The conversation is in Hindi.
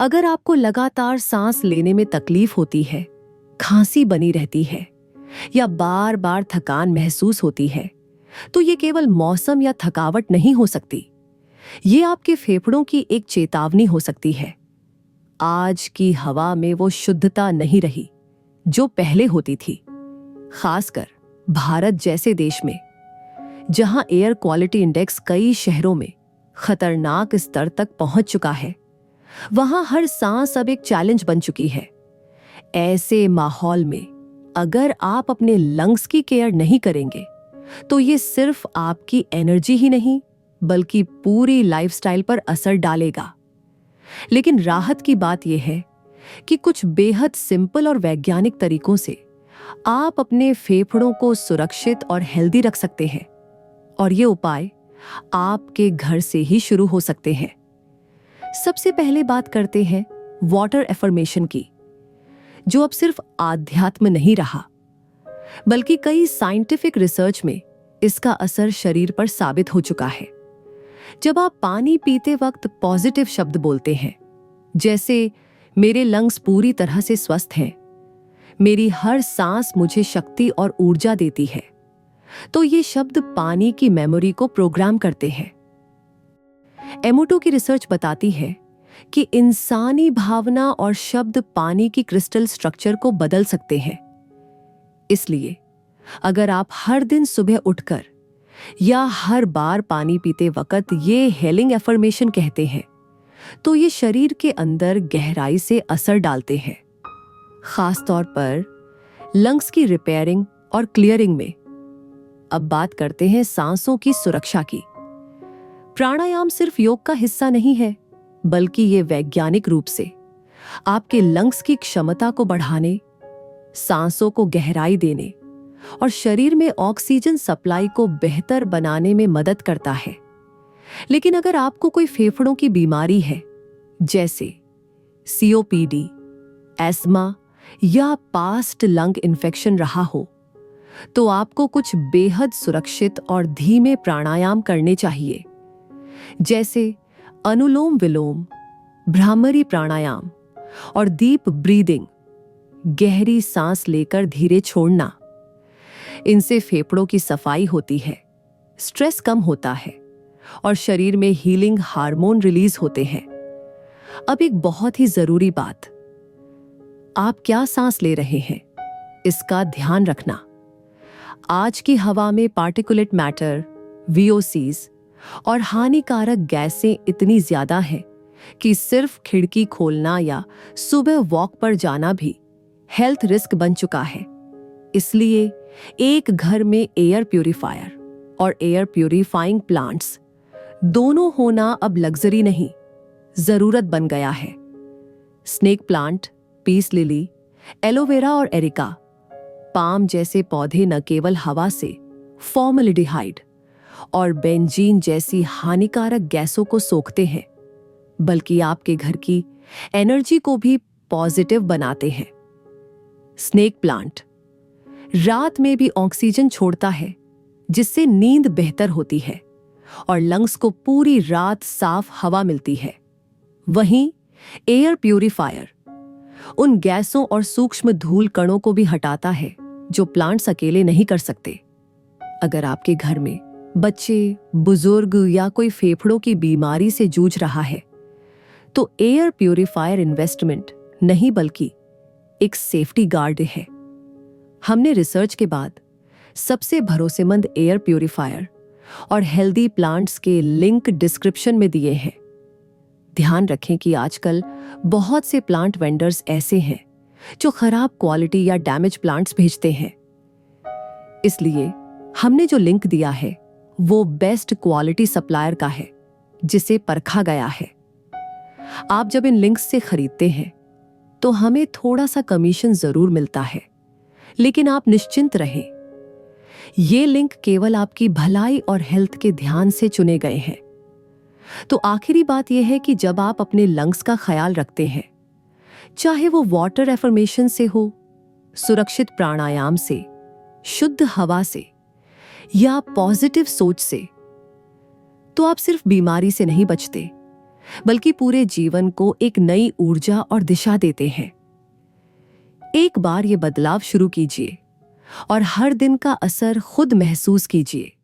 अगर आपको लगातार सांस लेने में तकलीफ होती है, खांसी बनी रहती है या बार बार थकान महसूस होती है, तो ये केवल मौसम या थकावट नहीं हो सकती। ये आपके फेफड़ों की एक चेतावनी हो सकती है। आज की हवा में वो शुद्धता नहीं रही जो पहले होती थी। खासकर भारत जैसे देश में, जहां एयर क्वालिटी इंडेक्स कई शहरों में खतरनाक स्तर तक पहुंच चुका है, वहां हर सांस अब एक चैलेंज बन चुकी है। ऐसे माहौल में अगर आप अपने लंग्स की केयर नहीं करेंगे, तो ये सिर्फ आपकी एनर्जी ही नहीं बल्कि पूरी लाइफस्टाइल पर असर डालेगा। लेकिन राहत की बात यह है कि कुछ बेहद सिंपल और वैज्ञानिक तरीकों से आप अपने फेफड़ों को सुरक्षित और हेल्दी रख सकते हैं। और ये उपाय आपके घर से ही शुरू हो सकते हैं। सबसे पहले बात करते हैं वाटर एफर्मेशन की, जो अब सिर्फ आध्यात्म नहीं रहा, बल्कि कई साइंटिफिक रिसर्च में इसका असर शरीर पर साबित हो चुका है। जब आप पानी पीते वक्त पॉजिटिव शब्द बोलते हैं, जैसे मेरे लंग्स पूरी तरह से स्वस्थ हैं, मेरी हर सांस मुझे शक्ति और ऊर्जा देती है, तो ये शब्द पानी की मेमोरी को प्रोग्राम करते हैं। एमोटो की रिसर्च बताती है कि इंसानी भावना और शब्द पानी की क्रिस्टल स्ट्रक्चर को बदल सकते हैं। इसलिए अगर आप हर दिन सुबह उठकर या हर बार पानी पीते वक्त ये हेलिंग एफर्मेशन कहते हैं, तो ये शरीर के अंदर गहराई से असर डालते हैं, खास तौर पर लंग्स की रिपेयरिंग और क्लियरिंग में। अब बात करते हैं सांसों की सुरक्षा की। प्राणायाम सिर्फ योग का हिस्सा नहीं है, बल्कि ये वैज्ञानिक रूप से आपके लंग्स की क्षमता को बढ़ाने, सांसों को गहराई देने और शरीर में ऑक्सीजन सप्लाई को बेहतर बनाने में मदद करता है। लेकिन अगर आपको कोई फेफड़ों की बीमारी है, जैसे सीओपीडी, एस्मा या पास्ट लंग इन्फेक्शन रहा हो, तो आपको कुछ बेहद सुरक्षित और धीमे प्राणायाम करने चाहिए, जैसे अनुलोम विलोम, भ्रामरी प्राणायाम और डीप ब्रीदिंग, गहरी सांस लेकर धीरे छोड़ना। इनसे फेफड़ों की सफाई होती है, स्ट्रेस कम होता है और शरीर में हीलिंग हार्मोन रिलीज होते हैं। अब एक बहुत ही जरूरी बात, आप क्या सांस ले रहे हैं, इसका ध्यान रखना। आज की हवा में पार्टिकुलेट मैटर, वीओसीज और हानिकारक गैसें इतनी ज्यादा हैं कि सिर्फ खिड़की खोलना या सुबह वॉक पर जाना भी हेल्थ रिस्क बन चुका है। इसलिए एक घर में एयर प्यूरिफायर और एयर प्यूरिफाइंग प्लांट्स दोनों होना अब लग्जरी नहीं, जरूरत बन गया है। Snake plant, peace lily, aloe vera और एरिका, पाम जैसे पौधे न केवल हवा से फॉर्मल्डिहाइड और बेंजीन जैसी हानिकारक गैसों को सोखते हैं, बल्कि आपके घर की एनर्जी को भी पॉजिटिव बनाते हैं। स्नेक प्लांट रात में भी ऑक्सीजन छोड़ता है, जिससे नींद बेहतर होती है और लंग्स को पूरी रात साफ हवा मिलती है। वहीं एयर प्यूरिफायर उन गैसों और सूक्ष्म धूल कणों को भी हटाता है जो प्लांट्स अकेले नहीं कर सकते। अगर आपके घर में बच्चे, बुजुर्ग या कोई फेफड़ों की बीमारी से जूझ रहा है, तो एयर प्यूरिफायर इन्वेस्टमेंट नहीं बल्कि एक सेफ्टी गार्ड है। हमने रिसर्च के बाद सबसे भरोसेमंद एयर प्यूरिफायर और हेल्दी प्लांट्स के लिंक डिस्क्रिप्शन में दिए हैं। ध्यान रखें कि आजकल बहुत से प्लांट वेंडर्स ऐसे हैं जो खराब क्वालिटी या डैमेज प्लांट्स भेजते हैं। इसलिए हमने जो लिंक दिया है वो बेस्ट क्वालिटी सप्लायर का है, जिसे परखा गया है। आप जब इन लिंक्स से खरीदते हैं तो हमें थोड़ा सा कमीशन जरूर मिलता है, लेकिन आप निश्चिंत रहें, ये लिंक केवल आपकी भलाई और हेल्थ के ध्यान से चुने गए हैं। तो आखिरी बात यह है कि जब आप अपने लंग्स का ख्याल रखते हैं, चाहे वो वाटर एफर्मेशन से हो, सुरक्षित प्राणायाम से, शुद्ध हवा से या पॉजिटिव सोच से, तो आप सिर्फ बीमारी से नहीं बचते, बल्कि पूरे जीवन को एक नई ऊर्जा और दिशा देते हैं। एक बार ये बदलाव शुरू कीजिए और हर दिन का असर खुद महसूस कीजिए।